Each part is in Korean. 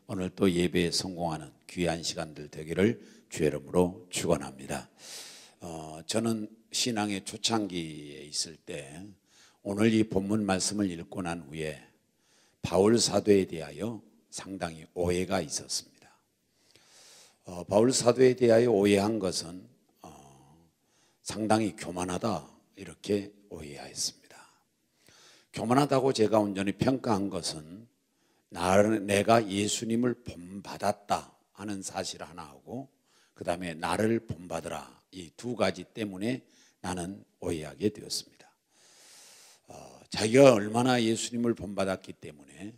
오늘 또 예배에 성공하는 귀한 시간들 되기를 주의 이름으로 축원합니다. 저는 신앙의 초창기에 있을 때 오늘 이 본문 말씀을 읽고 난 후에 바울 사도에 대하여 상당히 오해가 있었습니다. 바울 사도에 대하여 오해한 것은 상당히 교만하다 이렇게 오해하였습니다. 교만하다고 제가 온전히 평가한 것은 내가 예수님을 본받았다 하는 사실 하나하고 그 다음에 나를 본받으라 이 두 가지 때문에 나는 오해하게 되었습니다. 자기가 얼마나 예수님을 본받았기 때문에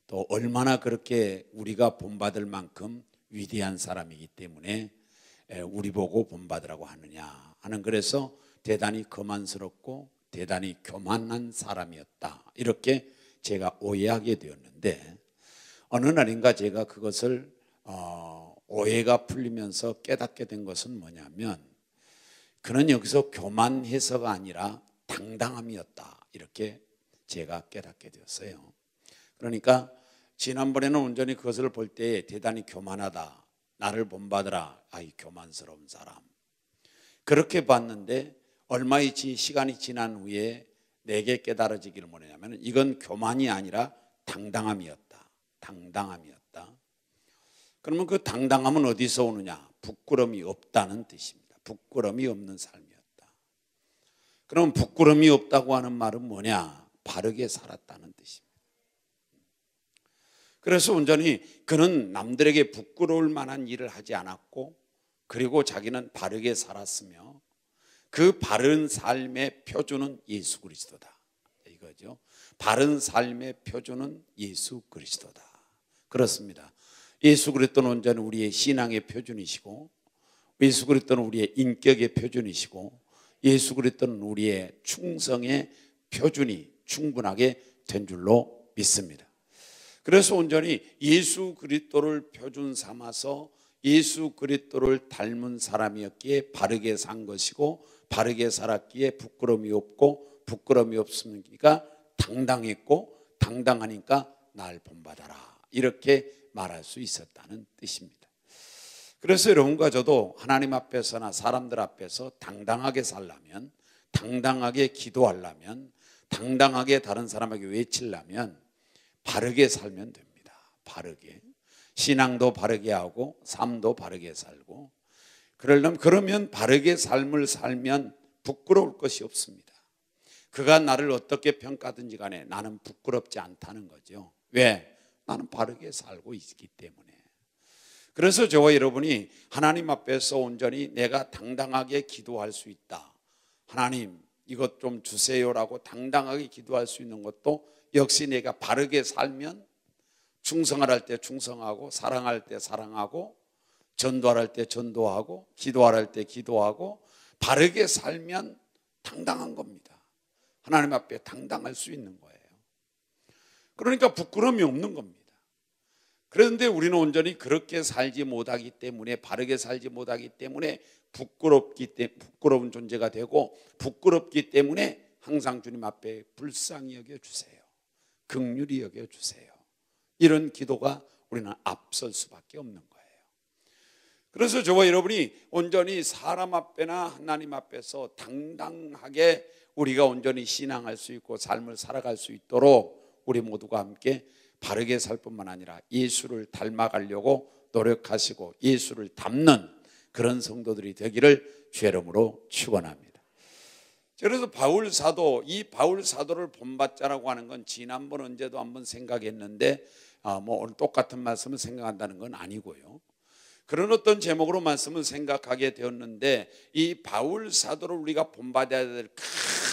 또 얼마나 그렇게 우리가 본받을 만큼 위대한 사람이기 때문에 우리 보고 본받으라고 하느냐 하는, 그래서 대단히 거만스럽고 대단히 교만한 사람이었다 이렇게 제가 오해하게 되었는데, 어느 날인가 제가 그것을 오해가 풀리면서 깨닫게 된 것은 뭐냐면, 그는 여기서 교만해서가 아니라 당당함이었다 이렇게 제가 깨닫게 되었어요. 그러니까 지난번에는 온전히 그것을 볼 때 대단히 교만하다, 나를 본받으라, 아이 교만스러운 사람 그렇게 봤는데, 얼마 시간이 지난 후에 내게 깨달아지기를 뭐냐면 이건 교만이 아니라 당당함이었다. 당당함이었다. 그러면 그 당당함은 어디서 오느냐? 부끄러움이 없다는 뜻입니다. 부끄러움이 없는 삶이었다. 그럼 부끄러움이 없다고 하는 말은 뭐냐? 바르게 살았다는 뜻입니다. 그래서 온전히 그는 남들에게 부끄러울 만한 일을 하지 않았고, 그리고 자기는 바르게 살았으며 그 바른 삶의 표준은 예수 그리스도다 이거죠. 바른 삶의 표준은 예수 그리스도다. 그렇습니다. 예수 그리스도는 온전히 우리의 신앙의 표준이시고, 예수 그리스도는 우리의 인격의 표준이시고, 예수 그리스도는 우리의 충성의 표준이 충분하게 된 줄로 믿습니다. 그래서 온전히 예수 그리스도를 표준 삼아서 예수 그리스도를 닮은 사람이었기에 바르게 산 것이고, 바르게 살았기에 부끄러움이 없고, 부끄러움이 없으니까 당당했고, 당당하니까 날 본받아라 이렇게 말할 수 있었다는 뜻입니다. 그래서 여러분과 저도 하나님 앞에서나 사람들 앞에서 당당하게 살려면, 당당하게 기도하려면, 당당하게 다른 사람에게 외치려면 바르게 살면 됩니다. 바르게 신앙도 바르게 하고 삶도 바르게 살고, 그러면 바르게 삶을 살면 부끄러울 것이 없습니다. 그가 나를 어떻게 평가든지 간에 나는 부끄럽지 않다는 거죠. 왜? 나는 바르게 살고 있기 때문에. 그래서 저와 여러분이 하나님 앞에서 온전히 내가 당당하게 기도할 수 있다, 하나님 이것 좀 주세요라고 당당하게 기도할 수 있는 것도 역시 내가 바르게 살면, 충성할 때 충성하고, 사랑할 때 사랑하고, 전도할 때 전도하고, 기도할 때 기도하고, 바르게 살면 당당한 겁니다. 하나님 앞에 당당할 수 있는 거예요. 그러니까 부끄러움이 없는 겁니다. 그런데 우리는 온전히 그렇게 살지 못하기 때문에, 바르게 살지 못하기 때문에 부끄러운 존재가 되고, 부끄럽기 때문에 항상 주님 앞에 불쌍히 여겨주세요, 긍휼히 여겨주세요, 이런 기도가 우리는 앞설 수밖에 없는 거예요. 그래서 저와 여러분이 온전히 사람 앞에나 하나님 앞에서 당당하게 우리가 온전히 신앙할 수 있고 삶을 살아갈 수 있도록 우리 모두가 함께 바르게 살 뿐만 아니라 예수를 닮아가려고 노력하시고 예수를 닮는 그런 성도들이 되기를 주의 이름으로 축원합니다. 그래서 바울 사도를 본받자라고 하는 건 지난번 언제도 한번 생각했는데 오늘 똑같은 말씀을 생각한다는 건 아니고요. 그런 어떤 제목으로 말씀을 생각하게 되었는데, 이 바울 사도를 우리가 본받아야 될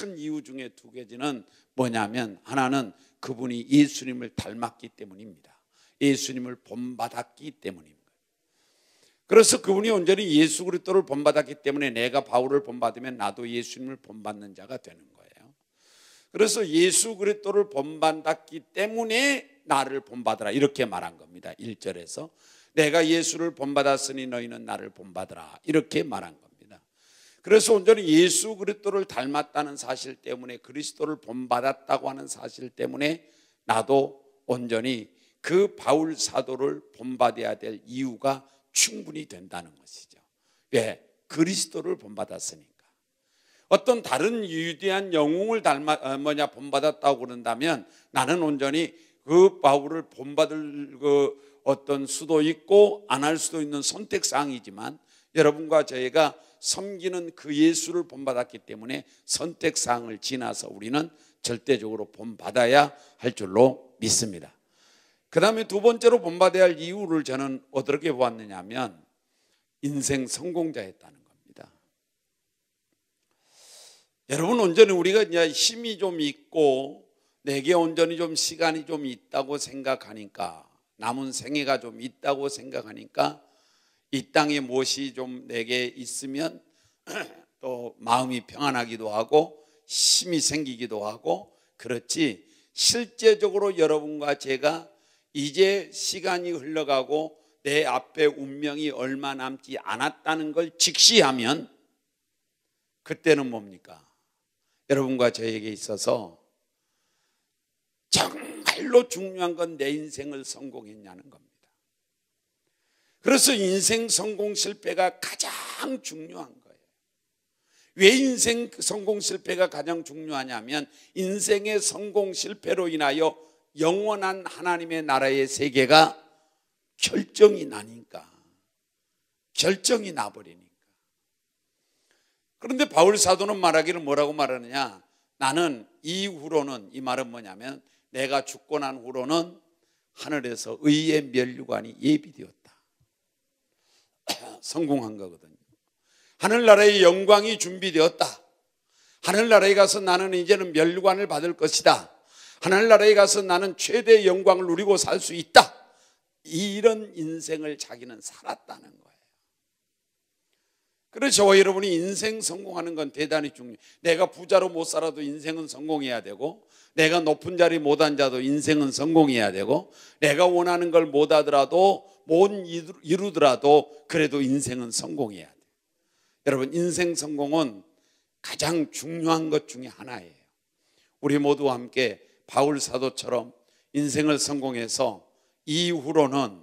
큰 이유 중에 두 가지는 뭐냐면, 하나는 그분이 예수님을 닮았기 때문입니다. 예수님을 본받았기 때문입니다. 그래서 그분이 온전히 예수 그리스도를 본받았기 때문에 내가 바울을 본받으면 나도 예수님을 본받는 자가 되는 거예요. 그래서 예수 그리스도를 본받았기 때문에 나를 본받으라 이렇게 말한 겁니다. 1절에서 내가 예수를 본받았으니 너희는 나를 본받으라 이렇게 말한 겁니다. 그래서 온전히 예수 그리스도를 닮았다는 사실 때문에, 그리스도를 본받았다고 하는 사실 때문에 나도 온전히 그 바울 사도를 본받아야 될 이유가 충분히 된다는 것이죠. 왜? 그리스도를 본받았으니까. 어떤 다른 유대한 영웅을 본받았다고 그런다면 나는 온전히 그 바울을 본받을 그 어떤 수도 있고 안 할 수도 있는 선택사항이지만 여러분과 저희가 섬기는 그 예수를 본받았기 때문에 선택사항을 지나서 우리는 절대적으로 본받아야 할 줄로 믿습니다. 그 다음에 두 번째로 본받아야 할 이유를 저는 어떻게 보았느냐 하면 인생 성공자였다는 겁니다. 여러분, 온전히 우리가 이제 힘이 좀 있고 내게 온전히 좀 시간이 좀 있다고 생각하니까, 남은 생애가 좀 있다고 생각하니까 이 땅에 무엇이 좀 내게 있으면 또 마음이 평안하기도 하고 힘이 생기기도 하고 그렇지, 실제적으로 여러분과 제가 이제 시간이 흘러가고 내 앞에 운명이 얼마 남지 않았다는 걸 직시하면 그때는 뭡니까? 여러분과 저에게 있어서 정말로 중요한 건 내 인생을 성공했냐는 겁니다. 그래서 인생 성공 실패가 가장 중요한 거예요. 왜 인생 성공 실패가 가장 중요하냐면 인생의 성공 실패로 인하여 영원한 하나님의 나라의 세계가 결정이 나니까, 결정이 나버리니까. 그런데 바울 사도는 말하기를 뭐라고 말하느냐? 나는 이후로는, 이 말은 뭐냐면 내가 죽고 난 후로는 하늘에서 의의 면류관이 예비되었다. 성공한 거거든요. 하늘나라의 영광이 준비되었다. 하늘나라에 가서 나는 이제는 면류관을 받을 것이다. 하늘나라에 가서 나는 최대의 영광을 누리고 살 수 있다. 이런 인생을 자기는 살았다는 거예요. 그래서 저와 여러분이 인생 성공하는 건 대단히 중요해요. 내가 부자로 못 살아도 인생은 성공해야 되고, 내가 높은 자리 못 앉아도 인생은 성공해야 되고, 내가 원하는 걸 못 하더라도, 못 이루더라도 그래도 인생은 성공해야 돼요. 여러분, 인생 성공은 가장 중요한 것 중에 하나예요. 우리 모두 함께 바울 사도처럼 인생을 성공해서 이후로는,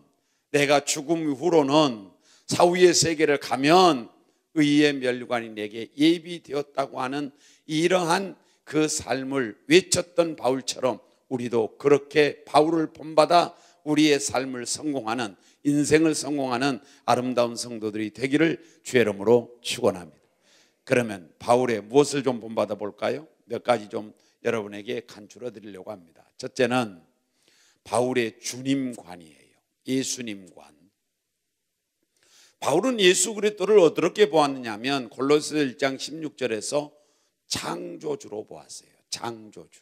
내가 죽음 후로는 사후의 세계를 가면 의의 면류관이 내게 예비되었다고 하는 이러한 그 삶을 외쳤던 바울처럼 우리도 그렇게 바울을 본받아 우리의 삶을 성공하는, 인생을 성공하는 아름다운 성도들이 되기를 주의 이름으로 축원합니다. 그러면 바울의 무엇을 좀 본받아 볼까요? 몇 가지 좀 여러분에게 간추려 드리려고 합니다. 첫째는 바울의 주님관이에요. 예수님관. 바울은 예수 그리스도를 어떻게 보았느냐 하면 골로새 1장 16절에서 창조주로 보았어요. 창조주.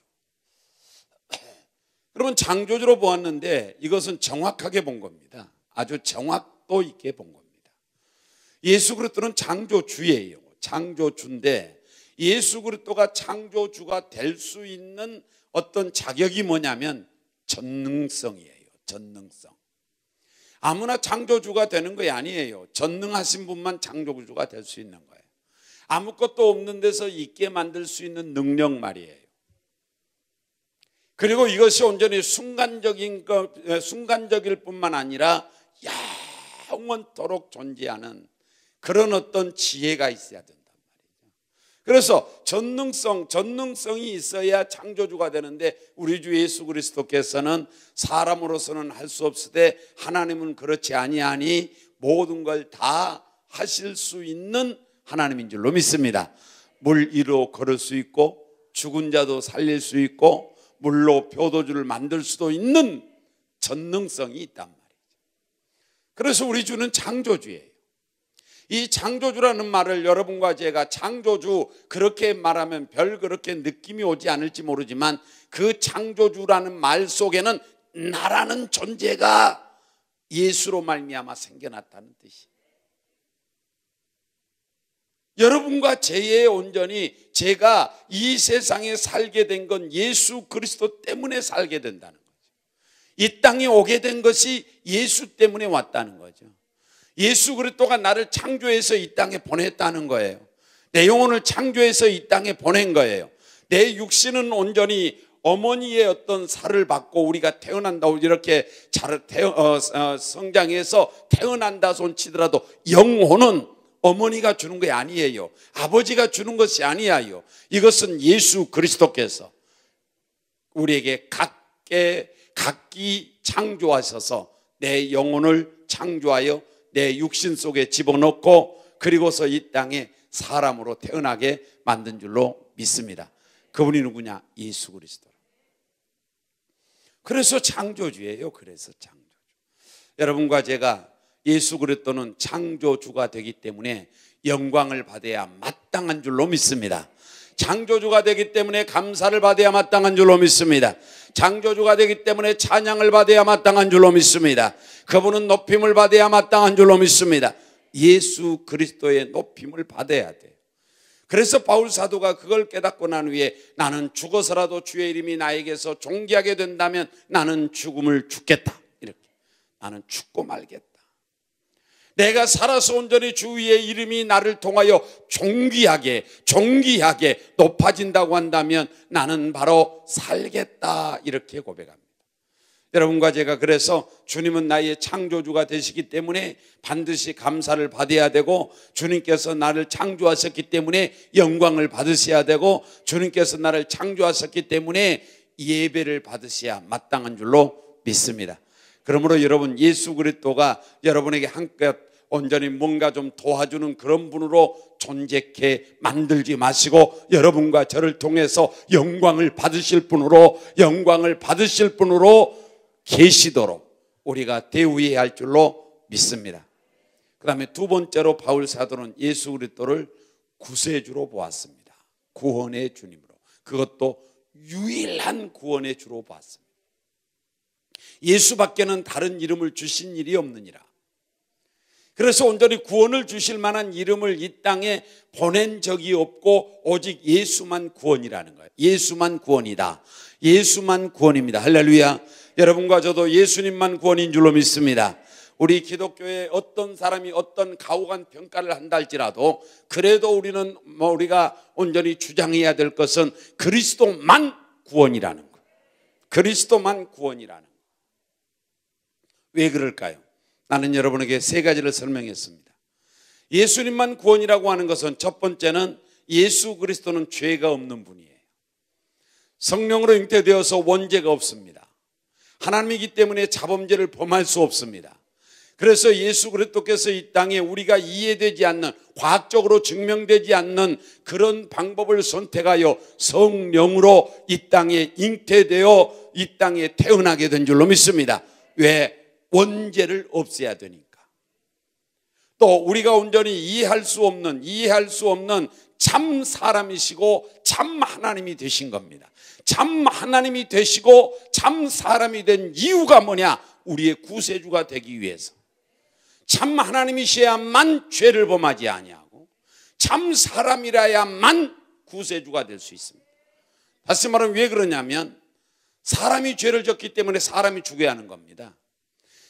그러면 창조주로 보았는데 이것은 정확하게 본 겁니다. 아주 정확도 있게 본 겁니다. 예수 그리스도는 창조주예요. 창조주인데 예수 그리스도가 창조주가 될 수 있는 어떤 자격이 뭐냐면 전능성이에요. 전능성. 아무나 창조주가 되는 거 아니에요. 전능하신 분만 창조주가 될 수 있는 거예요. 아무것도 없는 데서 있게 만들 수 있는 능력 말이에요. 그리고 이것이 온전히 순간적일 뿐만 아니라 영원토록 존재하는 그런 어떤 지혜가 있어야 된단 말이죠. 그래서 전능성이 있어야 창조주가 되는데 우리 주 예수 그리스도께서는 사람으로서는 할 수 없으되 하나님은 그렇지 아니하니 모든 걸 다 하실 수 있는 하나님인 줄로 믿습니다. 물 위로 걸을 수 있고 죽은 자도 살릴 수 있고 물로 표도주를 만들 수도 있는 전능성이 있단 말이죠. 그래서 우리 주는 창조주예요. 이 창조주라는 말을 여러분과 제가 창조주 그렇게 말하면 별 그렇게 느낌이 오지 않을지 모르지만 그 창조주라는 말 속에는 나라는 존재가 예수로 말미암아 생겨났다는 뜻이에요. 여러분과 제의 온전히 제가 이 세상에 살게 된 건 예수 그리스도 때문에 살게 된다는 거죠. 이 땅에 오게 된 것이 예수 때문에 왔다는 거죠. 예수 그리스도가 나를 창조해서 이 땅에 보냈다는 거예요. 내 영혼을 창조해서 이 땅에 보낸 거예요. 내 육신은 온전히 어머니의 어떤 살을 받고 우리가 태어난다고 이렇게 성장해서 태어난다 손치더라도 영혼은 어머니가 주는 게 아니에요. 아버지가 주는 것이 아니에요. 이것은 예수 그리스도께서 우리에게 각기 창조하셔서 내 영혼을 창조하여 내 육신 속에 집어넣고 그리고서 이 땅에 사람으로 태어나게 만든 줄로 믿습니다. 그분이 누구냐? 예수 그리스도. 그래서 창조주예요. 그래서 창조주. 여러분과 제가 예수 그리스도는 창조주가 되기 때문에 영광을 받아야 마땅한 줄로 믿습니다. 창조주가 되기 때문에 감사를 받아야 마땅한 줄로 믿습니다. 창조주가 되기 때문에 찬양을 받아야 마땅한 줄로 믿습니다. 그분은 높임을 받아야 마땅한 줄로 믿습니다. 예수 그리스도의 높임을 받아야 돼요. 그래서 바울 사도가 그걸 깨닫고 난 후에 나는 죽어서라도 주의 이름이 나에게서 존귀하게 된다면 나는 죽음을 죽겠다. 이렇게 나는 죽고 말겠다. 내가 살아서 온전히 주의 이름이 나를 통하여 존귀하게 높아진다고 한다면 나는 바로 살겠다. 이렇게 고백합니다. 여러분과 제가 그래서 주님은 나의 창조주가 되시기 때문에 반드시 감사를 받아야 되고 주님께서 나를 창조하셨기 때문에 영광을 받으셔야 되고 주님께서 나를 창조하셨기 때문에 예배를 받으셔야 마땅한 줄로 믿습니다. 그러므로 여러분 예수 그리스도가 여러분에게 한껏 온전히 뭔가 좀 도와주는 그런 분으로 존재케 만들지 마시고 여러분과 저를 통해서 영광을 받으실 분으로 계시도록 우리가 대우해야 할 줄로 믿습니다. 그 다음에 두 번째로 바울 사도는 예수 그리스도를 구세주로 보았습니다. 구원의 주님으로. 그것도 유일한 구원의 주로 보았습니다. 예수밖에는 다른 이름을 주신 일이 없느니라. 그래서 온전히 구원을 주실 만한 이름을 이 땅에 보낸 적이 없고 오직 예수만 구원이라는 거예요. 예수만 구원이다. 예수만 구원입니다. 할렐루야. 여러분과 저도 예수님만 구원인 줄로 믿습니다. 우리 기독교에 어떤 사람이 어떤 가혹한 평가를 한다 할지라도 그래도 우리가 온전히 주장해야 될 것은 그리스도만 구원이라는 거예요. 그리스도만 구원이라는 거예요. 왜 그럴까요? 나는 여러분에게 세 가지를 설명했습니다. 예수님만 구원이라고 하는 것은 첫 번째는 예수 그리스도는 죄가 없는 분이에요. 성령으로 잉태되어서 원죄가 없습니다. 하나님이기 때문에 자범죄를 범할 수 없습니다. 그래서 예수 그리스도께서 이 땅에 우리가 이해되지 않는, 과학적으로 증명되지 않는 그런 방법을 선택하여 성령으로 이 땅에 잉태되어 이 땅에 태어나게 된 줄로 믿습니다. 왜? 원죄를 없애야 되니까. 또 우리가 온전히 이해할 수 없는 참 사람이시고 참 하나님이 되신 겁니다. 참 하나님이 되시고 참 사람이 된 이유가 뭐냐? 우리의 구세주가 되기 위해서. 참 하나님이셔야만 죄를 범하지 아니하고 참 사람이라야만 구세주가 될 수 있습니다. 다시 말하면 왜 그러냐면 사람이 죄를 졌기 때문에 사람이 죽어야 하는 겁니다.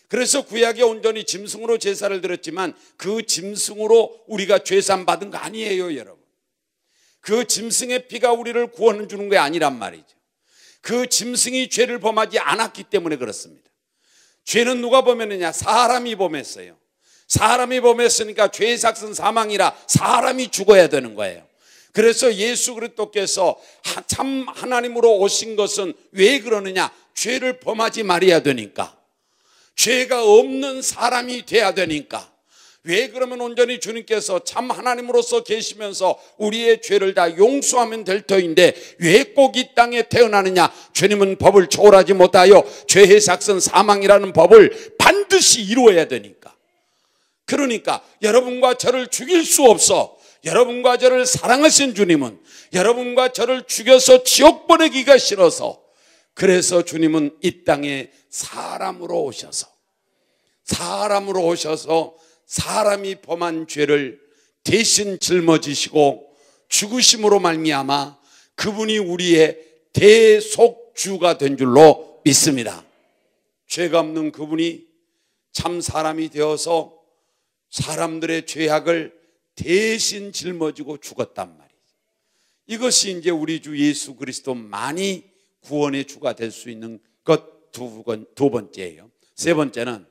그래서 구약에 온전히 짐승으로 제사를 드렸지만 그 짐승으로 우리가 죄산 받은 거 아니에요, 여러분. 그 짐승의 피가 우리를 구원 주는 게 아니란 말이죠. 그 짐승이 죄를 범하지 않았기 때문에 그렇습니다. 죄는 누가 범했느냐? 사람이 범했어요. 사람이 범했으니까 죄의 삭은 사망이라 사람이 죽어야 되는 거예요. 그래서 예수 그리스도께서 참 하나님으로 오신 것은 왜 그러느냐? 죄를 범하지 말아야 되니까. 죄가 없는 사람이 돼야 되니까. 왜 그러면 온전히 주님께서 참 하나님으로서 계시면서 우리의 죄를 다 용서하면 될 터인데 왜 꼭 이 땅에 태어나느냐? 주님은 법을 초월하지 못하여 죄의 삭은 사망이라는 법을 반드시 이루어야 되니까. 그러니까 여러분과 저를 죽일 수 없어. 여러분과 저를 사랑하신 주님은 여러분과 저를 죽여서 지옥 보내기가 싫어서 그래서 주님은 이 땅에 사람으로 오셔서 사람이 범한 죄를 대신 짊어지시고 죽으심으로 말미암아 그분이 우리의 대속주가 된 줄로 믿습니다. 죄가 없는 그분이 참 사람이 되어서 사람들의 죄악을 대신 짊어지고 죽었단 말이죠. 이것이 이제 우리 주 예수 그리스도만이 구원의 주가 될 수 있는 것 두 번째예요. 세 번째는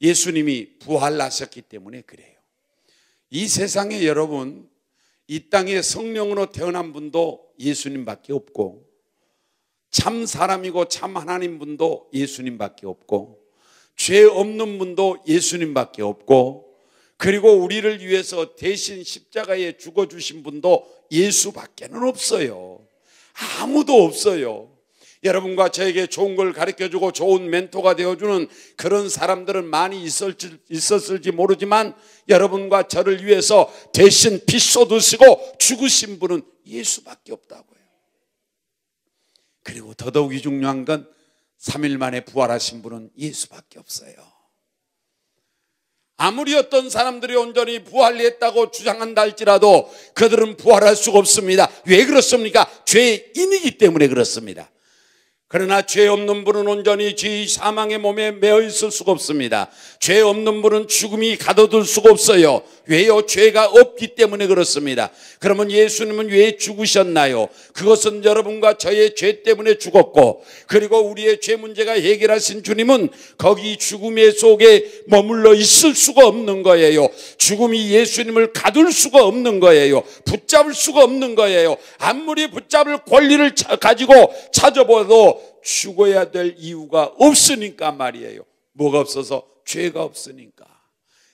예수님이 부활하셨기 때문에 그래요. 이 세상에 여러분, 이 땅에 성령으로 태어난 분도 예수님밖에 없고, 참 사람이고 참 하나님 분도 예수님밖에 없고, 죄 없는 분도 예수님밖에 없고, 그리고 우리를 위해서 대신 십자가에 죽어주신 분도 예수밖에는 없어요. 아무도 없어요. 여러분과 저에게 좋은 걸 가르쳐주고 좋은 멘토가 되어주는 그런 사람들은 많이 있었을지 모르지만, 여러분과 저를 위해서 대신 피 쏟으시고 죽으신 분은 예수밖에 없다고요. 그리고 더더욱이 중요한 건 3일 만에 부활하신 분은 예수밖에 없어요. 아무리 어떤 사람들이 온전히 부활했다고 주장한다 할지라도 그들은 부활할 수가 없습니다. 왜 그렇습니까? 죄인이기 때문에 그렇습니다. 그러나 죄 없는 분은 온전히 죄의 사망의 몸에 매어 있을 수가 없습니다. 죄 없는 분은 죽음이 가둬둘 수가 없어요. 왜요? 죄가 없기 때문에 그렇습니다. 그러면 예수님은 왜 죽으셨나요? 그것은 여러분과 저의 죄 때문에 죽었고, 그리고 우리의 죄 문제가 해결하신 주님은 거기 죽음의 속에 머물러 있을 수가 없는 거예요. 죽음이 예수님을 가둘 수가 없는 거예요. 붙잡을 수가 없는 거예요. 아무리 붙잡을 권리를 가지고 찾아봐도 죽어야 될 이유가 없으니까 말이에요. 뭐가 없어서? 죄가 없으니까.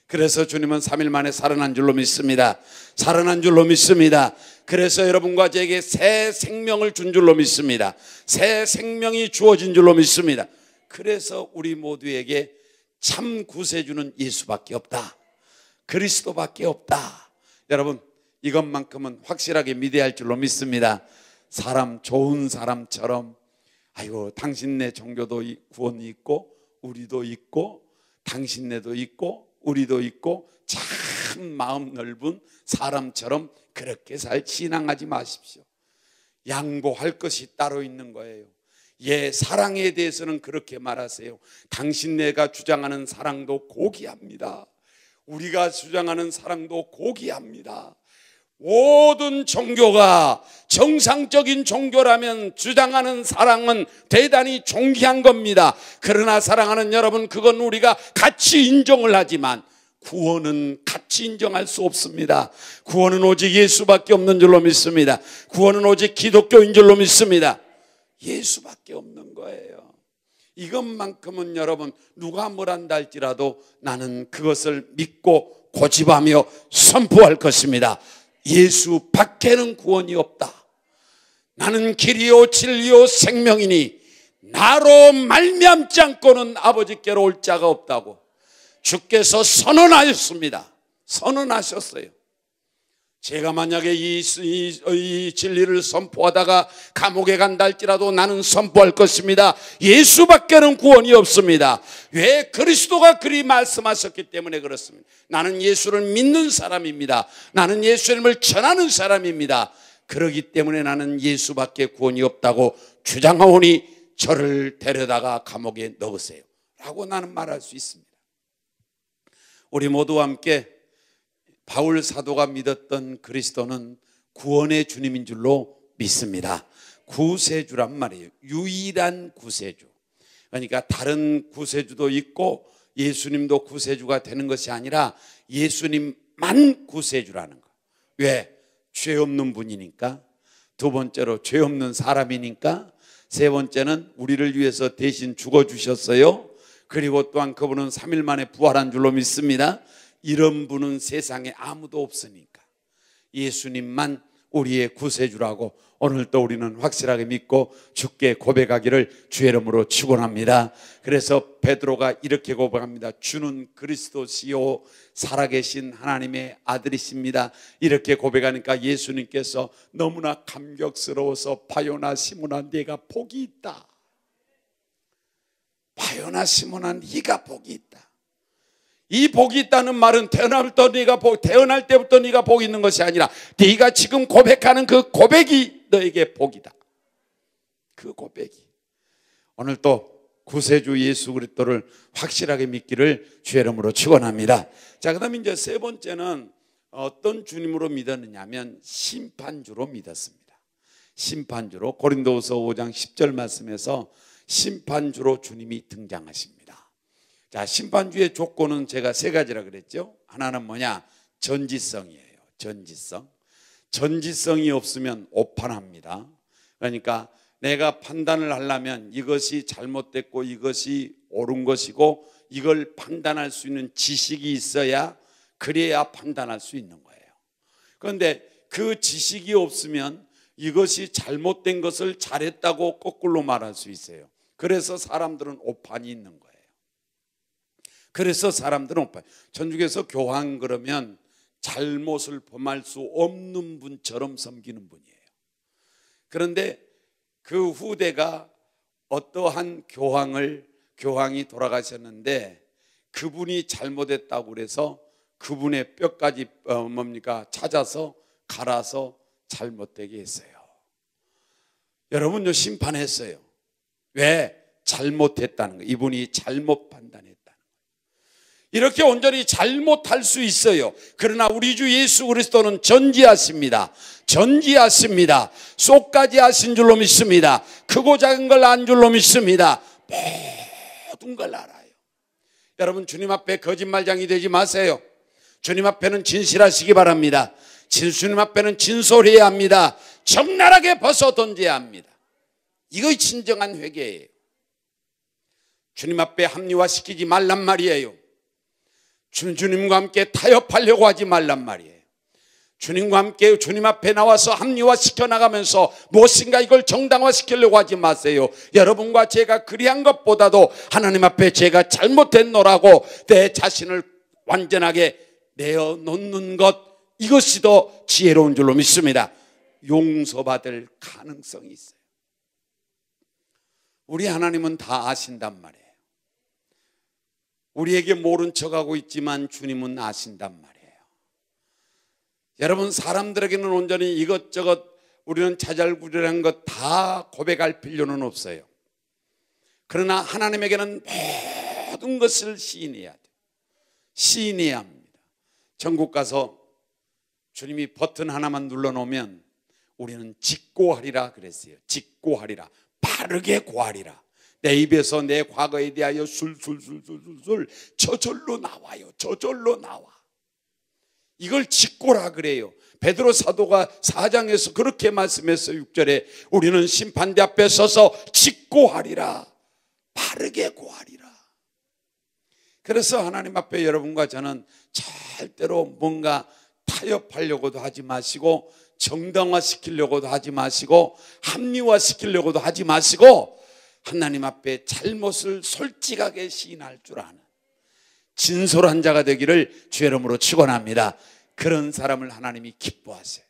그래서 주님은 3일 만에 살아난 줄로 믿습니다. 살아난 줄로 믿습니다. 그래서 여러분과 저에게 새 생명을 준 줄로 믿습니다. 새 생명이 주어진 줄로 믿습니다. 그래서 우리 모두에게 참 구세주는 예수밖에 없다. 그리스도밖에 없다. 여러분, 이것만큼은 확실하게 믿어야 할 줄로 믿습니다. 사람, 좋은 사람처럼, 아이고 당신네 종교도 구원이 있고 우리도 있고, 당신네도 있고 우리도 있고, 참 마음 넓은 사람처럼 그렇게 신앙하지 마십시오. 양보할 것이 따로 있는 거예요. 예, 사랑에 대해서는 그렇게 말하세요. 당신네가 주장하는 사랑도 고귀합니다. 우리가 주장하는 사랑도 고귀합니다. 모든 종교가 정상적인 종교라면 주장하는 사랑은 대단히 존귀한 겁니다. 그러나 사랑하는 여러분, 그건 우리가 같이 인정을 하지만 구원은 같이 인정할 수 없습니다. 구원은 오직 예수밖에 없는 줄로 믿습니다. 구원은 오직 기독교인 줄로 믿습니다. 예수밖에 없는 거예요. 이것만큼은 여러분, 누가 뭘 한다 할지라도 나는 그것을 믿고 고집하며 선포할 것입니다. 예수 밖에는 구원이 없다. 나는 길이요 진리요 생명이니 나로 말미암지 않고는 아버지께로 올 자가 없다고 주께서 선언하셨습니다. 선언하셨어요. 제가 만약에 이 진리를 선포하다가 감옥에 간다 할지라도 나는 선포할 것입니다. 예수밖에는 구원이 없습니다. 왜? 그리스도가 그리 말씀하셨기 때문에 그렇습니다. 나는 예수를 믿는 사람입니다. 나는 예수님을 전하는 사람입니다. 그렇기 때문에 나는 예수밖에 구원이 없다고 주장하오니 저를 데려다가 감옥에 넣으세요 라고 나는 말할 수 있습니다. 우리 모두와 함께 바울 사도가 믿었던 그리스도는 구원의 주님인 줄로 믿습니다. 구세주란 말이에요. 유일한 구세주. 그러니까 다른 구세주도 있고 예수님도 구세주가 되는 것이 아니라 예수님만 구세주라는 거. 왜? 죄 없는 분이니까. 두 번째로 죄 없는 사람이니까. 세 번째는 우리를 위해서 대신 죽어주셨어요. 그리고 또한 그분은 3일 만에 부활한 줄로 믿습니다. 이런 분은 세상에 아무도 없으니까 예수님만 우리의 구세주라고 오늘도 우리는 확실하게 믿고 주께 고백하기를 주의 이름으로 축원합니다. 그래서 베드로가 이렇게 고백합니다. 주는 그리스도시요 살아계신 하나님의 아들이십니다. 이렇게 고백하니까 예수님께서 너무나 감격스러워서 바요나 시몬아 네가 복이 있다. 바요나 시몬아 네가 복이 있다. 이 복이 있다는 말은 태어날 때부터 네가 복이 있는 것이 아니라 네가 지금 고백하는 그 고백이 너에게 복이다. 그 고백이. 오늘 또 구세주 예수 그리스도를 확실하게 믿기를 주의 이름으로 축원합니다. 자, 그다음에 이제 세 번째는 어떤 주님으로 믿었느냐면 심판주로 믿었습니다. 심판주로 고린도후서 5장 10절 말씀에서 심판주로 주님이 등장하십니다. 자, 심판주의 조건은 제가 세 가지라 그랬죠. 하나는 뭐냐? 전지성이에요. 전지성. 전지성이 없으면 오판합니다. 그러니까 내가 판단을 하려면 이것이 잘못됐고 이것이 옳은 것이고 이걸 판단할 수 있는 지식이 있어야, 그래야 판단할 수 있는 거예요. 그런데 그 지식이 없으면 이것이 잘못된 것을 잘했다고 거꾸로 말할 수 있어요. 그래서 사람들은 오판이 있는 거예요. 그래서 사람들은 오판. 천주교에서 교황 그러면 잘못을 범할 수 없는 분처럼 섬기는 분이에요. 그런데 그 후대가 어떠한 교황이 돌아가셨는데 그분이 잘못했다고 그래서 그분의 뼈까지 찾아서 갈아서 잘못되게 했어요. 여러분요, 심판했어요. 왜? 잘못했다는 거예요. 이분이 잘못 판단했다는 거예요. 이렇게 온전히 잘못할 수 있어요. 그러나 우리 주 예수 그리스도는 전지하십니다. 전지하십니다. 쏙까지 하신 줄로 믿습니다. 크고 작은 걸 안 줄로 믿습니다. 모든 걸 알아요. 여러분, 주님 앞에 거짓말장이 되지 마세요. 주님 앞에는 진실하시기 바랍니다. 주님 앞에는 진솔해야 합니다. 적나라하게 벗어 던져야 합니다. 이것이 진정한 회개예요. 주님 앞에 합리화시키지 말란 말이에요. 주님과 함께 타협하려고 하지 말란 말이에요. 주님과 함께 주님 앞에 나와서 합리화시켜 나가면서 무엇인가 이걸 정당화시키려고 하지 마세요. 여러분과 제가 그리한 것보다도 하나님 앞에 제가 잘못했노라고 내 자신을 완전하게 내어놓는 것, 이것이 더 지혜로운 줄로 믿습니다. 용서받을 가능성이 있어요. 우리 하나님은 다 아신단 말이에요. 우리에게 모른 척하고 있지만 주님은 아신단 말이에요. 여러분, 사람들에게는 온전히 이것저것 우리는 자잘구레한 것 다 고백할 필요는 없어요. 그러나 하나님에게는 모든 것을 시인해야 돼요. 시인해야 합니다. 천국 가서 주님이 버튼 하나만 눌러놓으면 우리는 직고하리라 그랬어요. 직고하리라. 바르게 고하리라. 내 입에서 내 과거에 대하여 술술술술술 저절로 나와요. 저절로 나와. 이걸 직고라 그래요. 베드로 사도가 4장에서 그렇게 말씀했어요. 6절에 우리는 심판대 앞에 서서 직고하리라. 바르게 고하리라. 그래서 하나님 앞에 여러분과 저는 절대로 뭔가 타협하려고도 하지 마시고 정당화시키려고도 하지 마시고 합리화시키려고도 하지 마시고 하나님 앞에 잘못을 솔직하게 시인할 줄 아는 진솔한 자가 되기를 주의 이름으로 축원합니다. 그런 사람을 하나님이 기뻐하세요.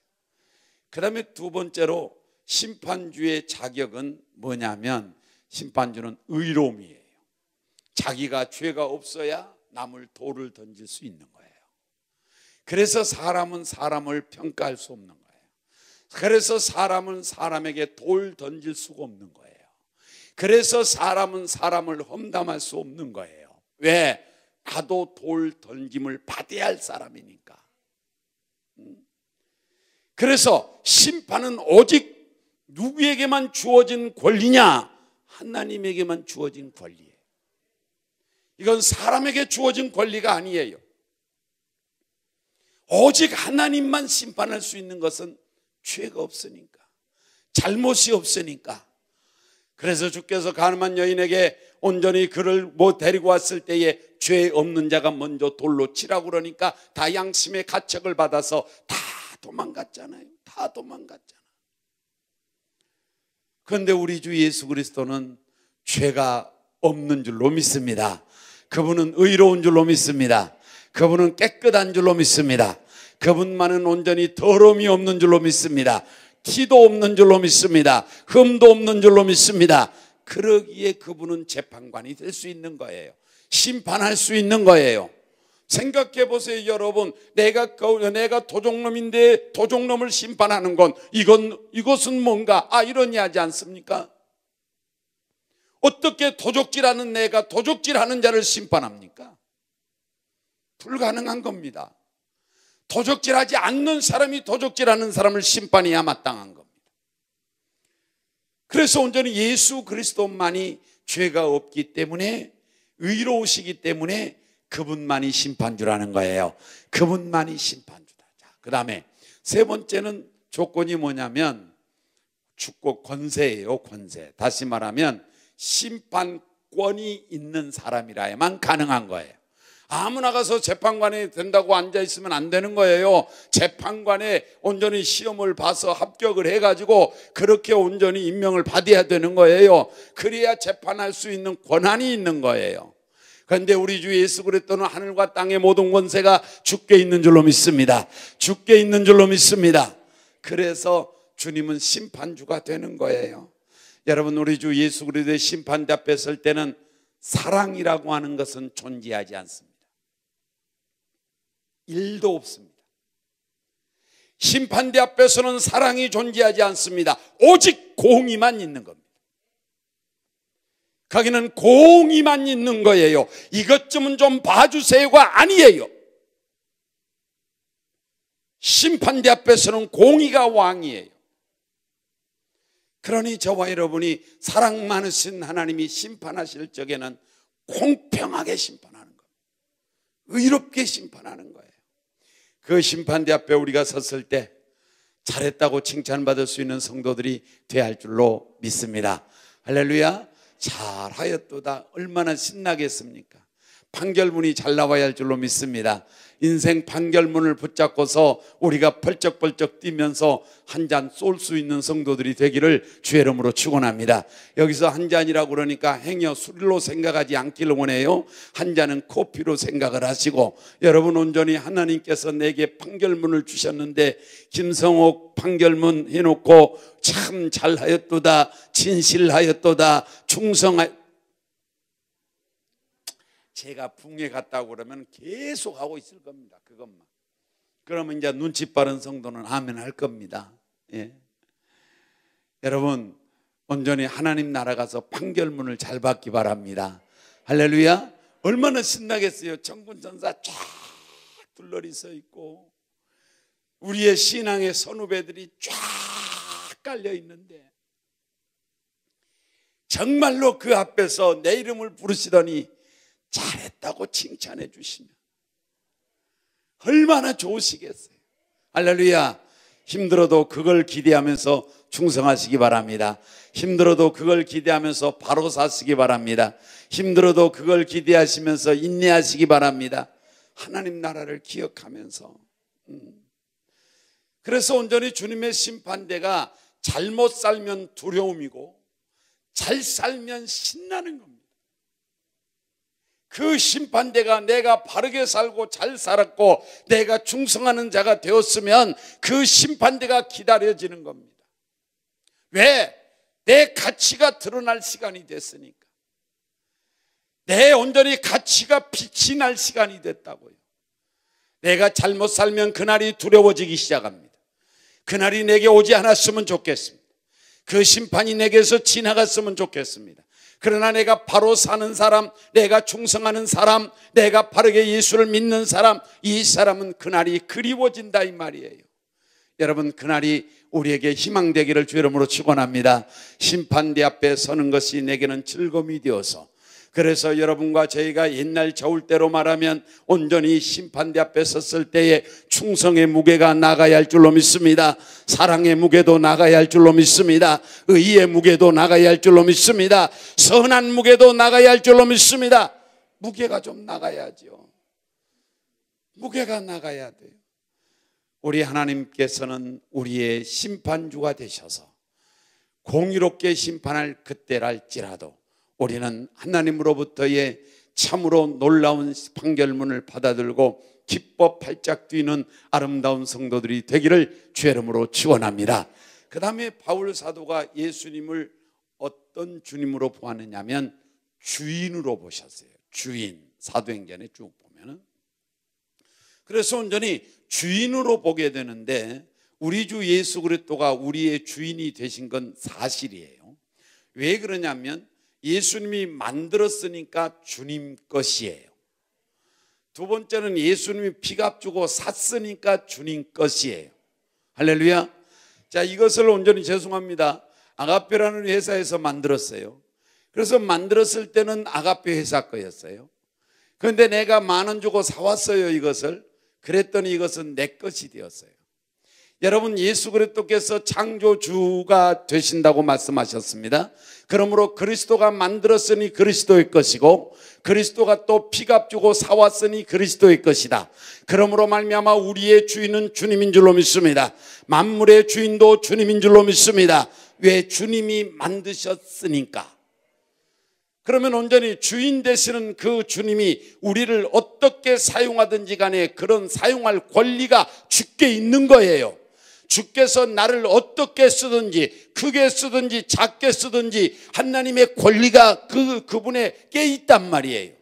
그 다음에 두 번째로 심판주의 자격은 뭐냐면 심판주는 의로움이에요. 자기가 죄가 없어야 남을 돌을 던질 수 있는 거예요. 그래서 사람은 사람을 평가할 수 없는 거예요. 그래서 사람은 사람에게 돌 던질 수가 없는 거예요. 그래서 사람은 사람을 험담할 수 없는 거예요. 왜? 나도 돌 던짐을 받아야 할 사람이니까. 그래서 심판은 오직 누구에게만 주어진 권리냐? 하나님에게만 주어진 권리예요. 이건 사람에게 주어진 권리가 아니에요. 오직 하나님만 심판할 수 있는 것은 죄가 없으니까, 잘못이 없으니까. 그래서 주께서 가늠한 여인에게 온전히 그를 데리고 왔을 때에 죄 없는 자가 먼저 돌로 치라고 그러니까 다 양심의 가책을 받아서 다 도망갔잖아요. 다 도망갔잖아. 그런데 우리 주 예수 그리스도는 죄가 없는 줄로 믿습니다. 그분은 의로운 줄로 믿습니다. 그분은 깨끗한 줄로 믿습니다. 그분만은 온전히 더러움이 없는 줄로 믿습니다. 티도 없는 줄로 믿습니다. 흠도 없는 줄로 믿습니다. 그러기에 그분은 재판관이 될 수 있는 거예요. 심판할 수 있는 거예요. 생각해 보세요, 여러분. 내가 도적놈인데 도적놈을 심판하는 건 이것은 뭔가 이러냐하지 않습니까? 어떻게 도적질하는 내가 도적질하는 자를 심판합니까? 불가능한 겁니다. 도적질하지 않는 사람이 도적질하는 사람을 심판해야 마땅한 겁니다. 그래서 온전히 예수 그리스도만이 죄가 없기 때문에, 의로우시기 때문에 그분만이 심판주라는 거예요. 그분만이 심판주다. 그 다음에 세 번째는 조건이 뭐냐면 주권, 권세예요. 권세. 다시 말하면 심판권이 있는 사람이라야만 가능한 거예요. 아무나 가서 재판관에 된다고 앉아있으면 안 되는 거예요. 재판관에 온전히 시험을 봐서 합격을 해가지고 그렇게 온전히 임명을 받아야 되는 거예요. 그래야 재판할 수 있는 권한이 있는 거예요. 그런데 우리 주 예수 그리스도는 하늘과 땅의 모든 권세가 주께 있는 줄로 믿습니다. 주께 있는 줄로 믿습니다. 그래서 주님은 심판주가 되는 거예요. 여러분, 우리 주 예수 그리스도의 심판대 앞에 설 때는 사랑이라고 하는 것은 존재하지 않습니다. 1도 없습니다. 심판대 앞에서는 사랑이 존재하지 않습니다. 오직 공의만 있는 겁니다. 거기는 공의만 있는 거예요. 이것 좀 봐주세요가 아니에요. 심판대 앞에서는 공의가 왕이에요. 그러니 저와 여러분이 사랑 많으신 하나님이 심판하실 적에는 공평하게 심판하는 거예요. 의롭게 심판하는 거예요. 그 심판대 앞에 우리가 섰을 때 잘했다고 칭찬받을 수 있는 성도들이 되어야 할 줄로 믿습니다. 할렐루야. 잘하였도다. 얼마나 신나겠습니까? 판결문이 잘 나와야 할 줄로 믿습니다. 인생 판결문을 붙잡고서 우리가 펄쩍펄쩍 뛰면서 한 잔 쏠 수 있는 성도들이 되기를 주의 이름으로 축원합니다. 여기서 한 잔이라고 그러니까 행여 술로 생각하지 않기를 원해요. 한 잔은 커피로 생각을 하시고, 여러분 온전히 하나님께서 내게 판결문을 주셨는데 김성옥 판결문 해놓고 참 잘하였도다, 진실하였도다, 충성하였도다. 제가 북에 갔다고 그러면 계속 하고 있을 겁니다. 그것만. 그러면 이제 눈치 빠른 성도는 아멘 할 겁니다. 예. 여러분, 온전히 하나님 나라 가서 판결문을 잘 받기 바랍니다. 할렐루야. 얼마나 신나겠어요. 천군 천사 쫙 둘러리 서 있고 우리의 신앙의 선후배들이 쫙 깔려 있는데 정말로 그 앞에서 내 이름을 부르시더니 잘했다고 칭찬해 주시면 얼마나 좋으시겠어요. 할렐루야. 힘들어도 그걸 기대하면서 충성하시기 바랍니다. 힘들어도 그걸 기대하면서 바로 사시기 바랍니다. 힘들어도 그걸 기대하시면서 인내하시기 바랍니다. 하나님 나라를 기억하면서. 그래서 온전히 주님의 심판대가 잘못 살면 두려움이고 잘 살면 신나는 겁니다. 그 심판대가 내가 바르게 살고 잘 살았고 내가 충성하는 자가 되었으면 그 심판대가 기다려지는 겁니다. 왜? 내 가치가 드러날 시간이 됐으니까. 내 온전히 가치가 빛이 날 시간이 됐다고요. 내가 잘못 살면 그날이 두려워지기 시작합니다. 그날이 내게 오지 않았으면 좋겠습니다. 그 심판이 내게서 지나갔으면 좋겠습니다. 그러나 내가 바로 사는 사람, 내가 충성하는 사람, 내가 바르게 예수를 믿는 사람, 이 사람은 그날이 그리워진다 이 말이에요. 여러분, 그날이 우리에게 희망되기를 주의 이름으로 축원합니다. 심판대 앞에 서는 것이 내게는 즐거움이 되어서, 그래서 여러분과 저희가 옛날 저울대로 말하면 온전히 심판대 앞에 섰을 때에 충성의 무게가 나가야 할 줄로 믿습니다. 사랑의 무게도 나가야 할 줄로 믿습니다. 의의 무게도 나가야 할 줄로 믿습니다. 선한 무게도 나가야 할 줄로 믿습니다. 무게가 좀 나가야죠. 무게가 나가야 돼요. 우리 하나님께서는 우리의 심판주가 되셔서 공의롭게 심판할 그때랄지라도 우리는 하나님으로부터의 참으로 놀라운 판결문을 받아들고 기뻐 팔짝 뛰는 아름다운 성도들이 되기를 주의 이름으로 축원합니다. 그 다음에 바울 사도가 예수님을 어떤 주님으로 보았느냐면 주인으로 보셨어요. 주인. 사도행전에 쭉 보면은. 그래서 온전히 주인으로 보게 되는데 우리 주 예수 그리스도가 우리의 주인이 되신 건 사실이에요. 왜 그러냐면 예수님이 만들었으니까 주님 것이에요. 두 번째는 예수님이 피값 주고 샀으니까 주님 것이에요. 할렐루야. 자, 이것을 온전히 죄송합니다. 아가페라는 회사에서 만들었어요. 그래서 만들었을 때는 아가페 회사 거였어요. 그런데 내가 10,000원 주고 사왔어요, 이것을. 그랬더니 이것은 내 것이 되었어요. 여러분, 예수 그리스도께서 창조주가 되신다고 말씀하셨습니다. 그러므로 그리스도가 만들었으니 그리스도의 것이고, 그리스도가 또 피값 주고 사왔으니 그리스도의 것이다. 그러므로 말미암아 우리의 주인은 주님인 줄로 믿습니다. 만물의 주인도 주님인 줄로 믿습니다. 왜? 주님이 만드셨으니까. 그러면 온전히 주인 되시는 그 주님이 우리를 어떻게 사용하든지 간에 그런 사용할 권리가 주께 있는 거예요. 주께서 나를 어떻게 쓰든지, 크게 쓰든지 작게 쓰든지 하나님의 권리가 그분에게 있단 말이에요.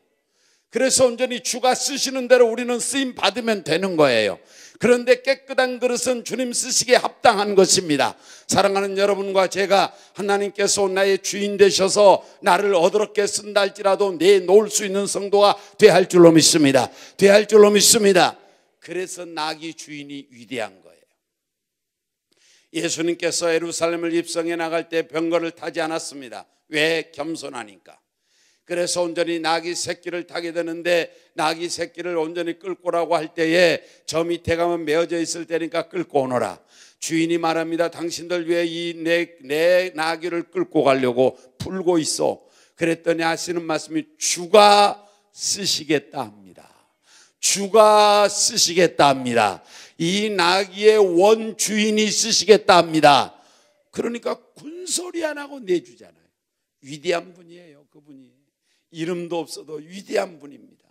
그래서 온전히 주가 쓰시는 대로 우리는 쓰임 받으면 되는 거예요. 그런데 깨끗한 그릇은 주님 쓰시기에 합당한 것입니다. 사랑하는 여러분과 제가, 하나님께서 나의 주인 되셔서 나를 어드럽게 쓴다 할지라도 내놓을 수 있는 성도가 돼야 할 줄로 믿습니다. 돼야 할 줄로 믿습니다. 그래서 나귀 주인이 위대한 거예요. 예수님께서 예루살렘을 입성해 나갈 때 병거를 타지 않았습니다. 왜? 겸손하니까. 그래서 온전히 나귀 새끼를 타게 되는데, 나귀 새끼를 온전히 끌고 오라고 할 때에 저 밑에 가면 메어져 있을 때니까 끌고 오너라. 주인이 말합니다. 당신들 왜 내 나귀를 끌고 가려고 풀고 있어? 그랬더니 하시는 말씀이 주가 쓰시겠다 합니다. 주가 쓰시겠다 합니다. 이 나귀의 원주인이 쓰시겠다 합니다. 그러니까 군소리 안 하고 내주잖아요. 위대한 분이에요, 그분이. 이름도 없어도 위대한 분입니다.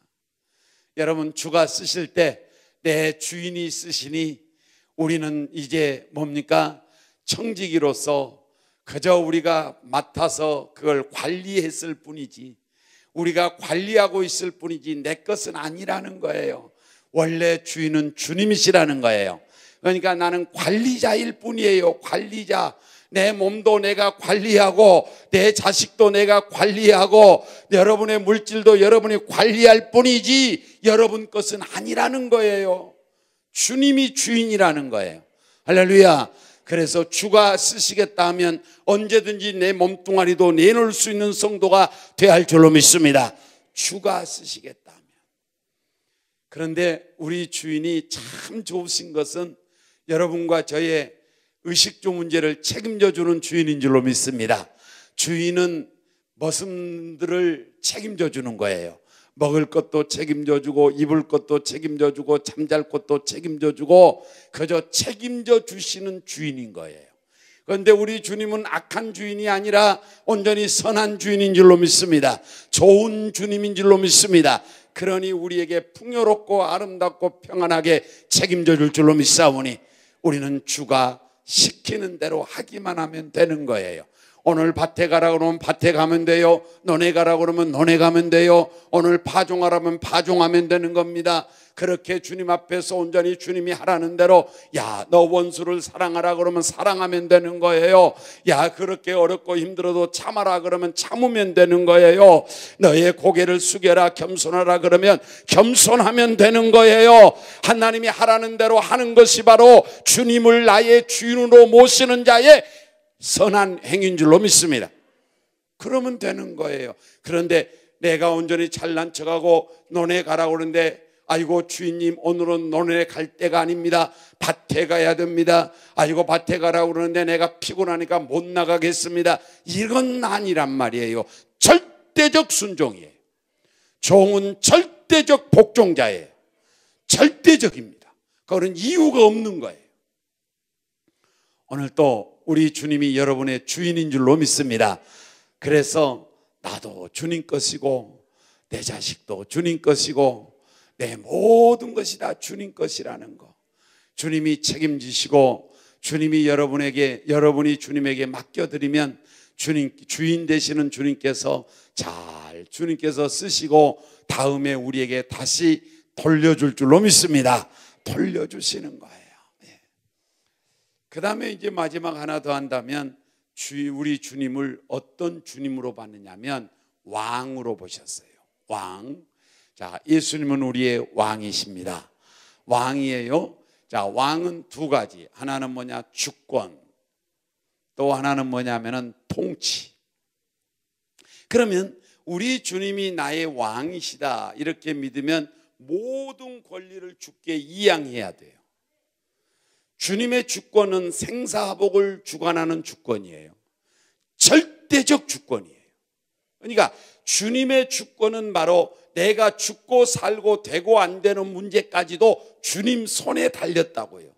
여러분, 주가 쓰실 때 내 주인이 쓰시니 우리는 이제 뭡니까? 청지기로서 그저 우리가 맡아서 그걸 관리했을 뿐이지, 우리가 관리하고 있을 뿐이지 내 것은 아니라는 거예요. 원래 주인은 주님이시라는 거예요. 그러니까 나는 관리자일 뿐이에요. 관리자. 내 몸도 내가 관리하고 내 자식도 내가 관리하고 여러분의 물질도 여러분이 관리할 뿐이지 여러분 것은 아니라는 거예요. 주님이 주인이라는 거예요. 할렐루야. 그래서 주가 쓰시겠다 하면 언제든지 내 몸뚱아리도 내놓을 수 있는 성도가 돼야 할 줄로 믿습니다. 주가 쓰시겠다 하면. 그런데 우리 주인이 참 좋으신 것은 여러분과 저의 의식주 문제를 책임져 주는 주인인 줄로 믿습니다. 주인은 머슴들을 책임져 주는 거예요. 먹을 것도 책임져 주고 입을 것도 책임져 주고 잠잘 것도 책임져 주고 그저 책임져 주시는 주인인 거예요. 그런데 우리 주님은 악한 주인이 아니라 온전히 선한 주인인 줄로 믿습니다. 좋은 주님인 줄로 믿습니다. 그러니 우리에게 풍요롭고 아름답고 평안하게 책임져 줄 줄로 믿사오니 우리는 주가 시키는 대로 하기만 하면 되는 거예요. 오늘 밭에 가라 그러면 밭에 가면 돼요. 논에 가라 그러면 논에 가면 돼요. 오늘 파종하라면 파종하면 되는 겁니다. 그렇게 주님 앞에서 온전히 주님이 하라는 대로, 야, 너 원수를 사랑하라 그러면 사랑하면 되는 거예요. 야, 그렇게 어렵고 힘들어도 참아라 그러면 참으면 되는 거예요. 너의 고개를 숙여라 겸손하라 그러면 겸손하면 되는 거예요. 하나님이 하라는 대로 하는 것이 바로 주님을 나의 주인으로 모시는 자의 선한 행인 줄로 믿습니다. 그러면 되는 거예요. 그런데 내가 온전히 잘난 척하고 논에 가라고 그러는데, 아이고 주인님 오늘은 논에 갈 때가 아닙니다. 밭에 가야 됩니다. 아이고 밭에 가라고 그러는데 내가 피곤하니까 못 나가겠습니다. 이건 아니란 말이에요. 절대적 순종이에요. 종은 절대적 복종자예요. 절대적입니다. 그건 이유가 없는 거예요. 오늘 또 우리 주님이 여러분의 주인인 줄로 믿습니다. 그래서 나도 주님 것이고 내 자식도 주님 것이고 내 모든 것이 다 주님 것이라는 거, 주님이 책임지시고 주님이 여러분이 주님에게 맡겨드리면 주인 되시는 주님께서 주님께서 쓰시고 다음에 우리에게 다시 돌려줄 줄로 믿습니다. 돌려주시는 거예요. 그 다음에 이제 마지막 하나 더 한다면, 우리 주님을 어떤 주님으로 봤느냐면 왕으로 보셨어요. 왕. 자, 예수님은 우리의 왕이십니다. 왕이에요. 자, 왕은 두 가지. 하나는 뭐냐? 주권. 또 하나는 뭐냐면은 통치. 그러면 우리 주님이 나의 왕이시다 이렇게 믿으면 모든 권리를 주께 이양해야 돼요. 주님의 주권은 생사화복을 주관하는 주권이에요. 절대적 주권이에요. 그러니까 주님의 주권은 바로 내가 죽고 살고 되고 안 되는 문제까지도 주님 손에 달렸다고요.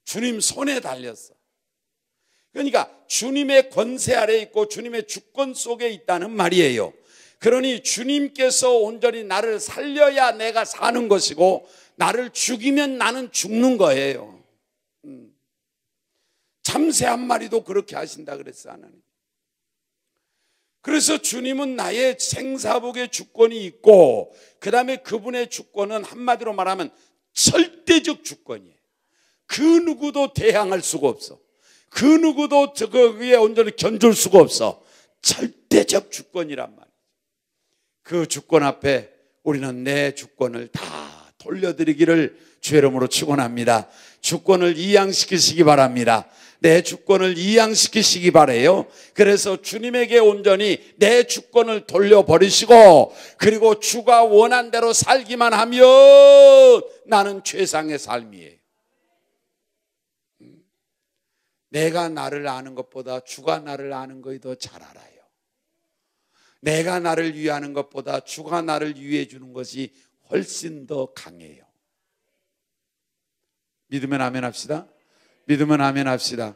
주님 손에 달렸어. 그러니까 주님의 권세 아래 있고 주님의 주권 속에 있다는 말이에요. 그러니 주님께서 온전히 나를 살려야 내가 사는 것이고 나를 죽이면 나는 죽는 거예요. 참새 한 마리도 그렇게 하신다 그랬어 하나님. 그래서 주님은 나의 생사복의 주권이 있고 그 다음에 그분의 주권은 한마디로 말하면 절대적 주권이에요. 그 누구도 대항할 수가 없어. 그 누구도 거기에 온전히 견줄 수가 없어. 절대적 주권이란 말이에요. 그 주권 앞에 우리는 내 주권을 다 돌려드리기를 주의 이름으로 축원합니다. 주권을 이양시키시기 바랍니다. 내 주권을 이양시키시기 바라요. 그래서 주님에게 온전히 내 주권을 돌려버리시고 그리고 주가 원한 대로 살기만 하면 나는 최상의 삶이에요. 내가 나를 아는 것보다 주가 나를 아는 것이 더 잘 알아요. 내가 나를 위하는 것보다 주가 나를 위해 주는 것이 훨씬 더 강해요. 믿으면 아멘 합시다. 믿으면 아멘 합시다.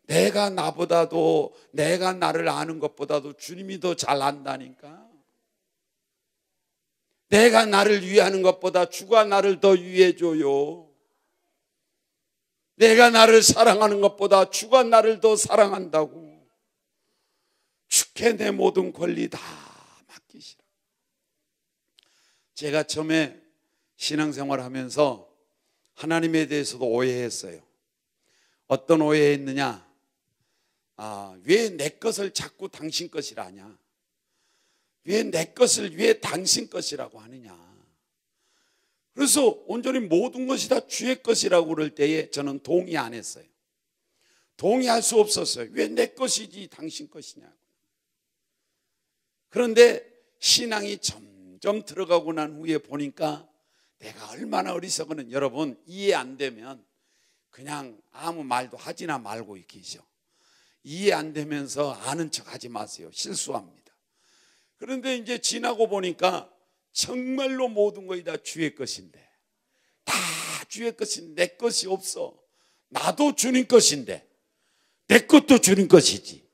내가 나보다도 내가 나를 아는 것보다도 주님이 더 잘 안다니까. 내가 나를 위하는 것보다 주가 나를 더 위해 줘요. 내가 나를 사랑하는 것보다 주가 나를 더 사랑한다고. 주께 내 모든 권리 다 맡기시라. 제가 처음에 신앙생활 하면서 하나님에 대해서도 오해했어요. 어떤 오해했느냐? 왜 내 것을 자꾸 당신 것이라 하냐? 왜 내 것을 왜 당신 것이라고 하느냐? 그래서 온전히 모든 것이 다 주의 것이라고 그럴 때에 저는 동의 안 했어요. 동의할 수 없었어요. 왜 내 것이지 당신 것이냐고. 그런데 신앙이 점점 들어가고 난 후에 보니까 내가 얼마나 어리석은지 여러분 이해 안 되면 그냥 아무 말도 하지나 말고 계셔. 이해 안 되면서 아는 척 하지 마세요. 실수합니다. 그런데 이제 지나고 보니까 정말로 모든 것이 다 주의 것인데 다 주의 것인데 내 것이 없어. 나도 주님 것인데 내 것도 주님 것이지.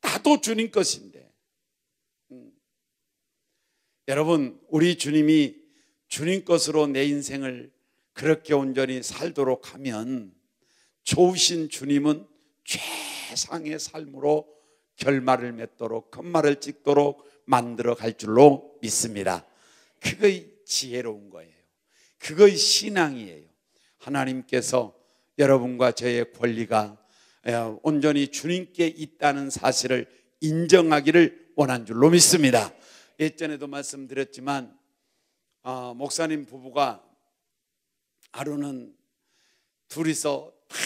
나도 주님 것인데. 여러분 우리 주님이 주님 것으로 내 인생을 그렇게 온전히 살도록 하면 좋으신 주님은 최상의 삶으로 결말을 맺도록 겉말을 찍도록 만들어 갈 줄로 믿습니다. 그거의 지혜로운 거예요. 그거의 신앙이에요. 하나님께서 여러분과 저의 권리가 온전히 주님께 있다는 사실을 인정하기를 원한 줄로 믿습니다. 예전에도 말씀드렸지만 목사님 부부가 하루는 둘이서 다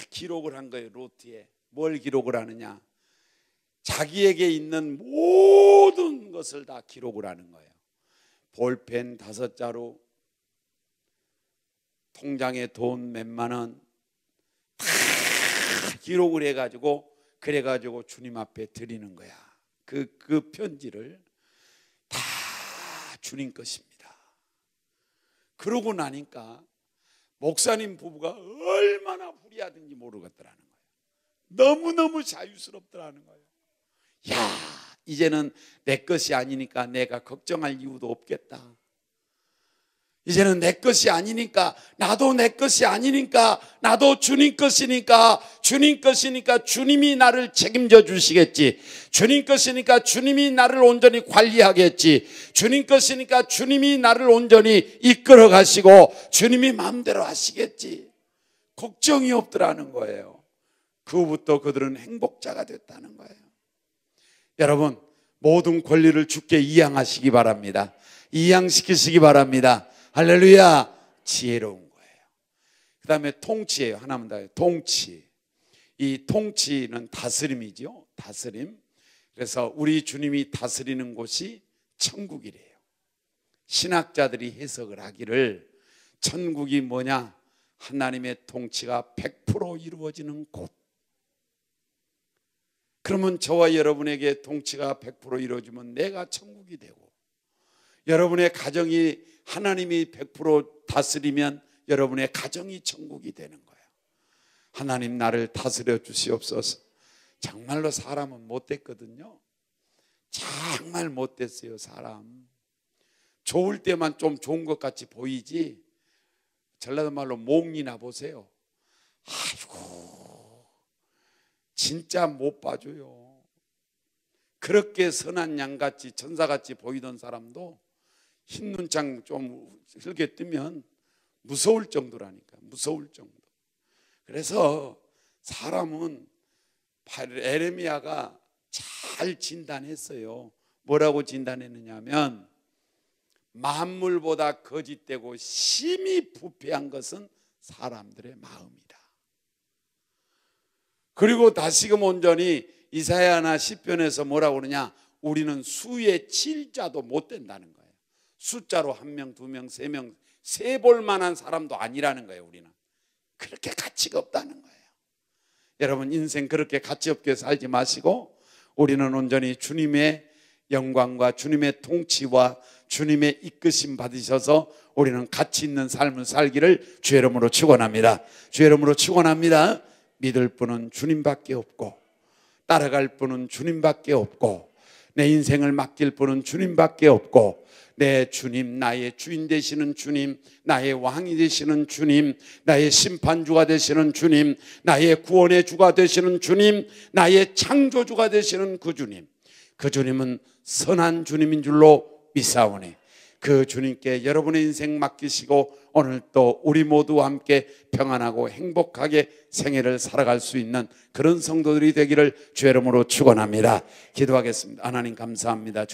기록을 한 거예요. 노트에. 뭘 기록을 하느냐? 자기에게 있는 모든 것을 다 기록을 하는 거예요. 볼펜 5자루, 통장에 돈 몇만 원 다 기록을 해가지고 그래가지고 주님 앞에 드리는 거야. 그 편지를 다 주님 것입니다. 그러고 나니까 목사님 부부가 얼마나 불의하든지 모르겠더라는 거예요. 너무너무 자유스럽더라는 거예요. 야, 이제는 내 것이 아니니까 내가 걱정할 이유도 없겠다. 이제는 내 것이 아니니까 나도 내 것이 아니니까 나도 주님 것이니까 주님이 나를 책임져 주시겠지. 주님 것이니까 주님이 나를 온전히 관리하겠지. 주님 것이니까 주님이 나를 온전히 이끌어 가시고 주님이 마음대로 하시겠지. 걱정이 없더라는 거예요. 그 후부터 그들은 행복자가 됐다는 거예요. 여러분 모든 권리를 주께 이양하시기 바랍니다. 이양시키시기 바랍니다. 할렐루야. 지혜로운 거예요. 그 다음에 통치예요. 하나만 더. 통치. 이 통치는 다스림이죠. 다스림. 그래서 우리 주님이 다스리는 곳이 천국이래요. 신학자들이 해석을 하기를 천국이 뭐냐? 하나님의 통치가 100% 이루어지는 곳. 그러면 저와 여러분에게 통치가 100% 이루어지면 내가 천국이 되고, 여러분의 가정이 하나님이 100% 다스리면 여러분의 가정이 천국이 되는 거예요. 하나님 나를 다스려 주시옵소서. 정말로 사람은 못됐거든요. 정말 못됐어요. 사람 좋을 때만 좀 좋은 것 같이 보이지, 전라도 말로 몽이나 보세요. 아이고 진짜 못 봐줘요. 그렇게 선한 양같이 천사같이 보이던 사람도 흰 눈창 좀 흘게 뜨면 무서울 정도라니까. 무서울 정도. 그래서 사람은 에레미야가 잘 진단했어요. 뭐라고 진단했느냐면, 만물보다 거짓되고 심히 부패한 것은 사람들의 마음이다. 그리고 다시금 온전히 이사야나 시편에서 뭐라고 그러냐? 우리는 수의 7자도 못 된다는 거예요. 숫자로 1명, 2명, 3명 세볼 만한 사람도 아니라는 거예요. 우리는 그렇게 가치가 없다는 거예요. 여러분 인생 그렇게 가치 없게 살지 마시고, 우리는 온전히 주님의 영광과 주님의 통치와 주님의 이끄심 받으셔서 우리는 가치 있는 삶을 살기를 주의 이름으로 축원합니다. 주의 이름으로 축원합니다. 믿을 분은 주님밖에 없고, 따라갈 분은 주님밖에 없고, 내 인생을 맡길 분은 주님밖에 없고, 내 주님, 나의 주인 되시는 주님, 나의 왕이 되시는 주님, 나의 심판주가 되시는 주님, 나의 구원의 주가 되시는 주님, 나의 창조주가 되시는 그 주님, 그 주님은 선한 주님인 줄로 믿사오니 그 주님께 여러분의 인생 맡기시고 오늘 또 우리 모두와 함께 평안하고 행복하게 생애를 살아갈 수 있는 그런 성도들이 되기를 주의 이름으로 축원합니다. 기도하겠습니다. 하나님 감사합니다.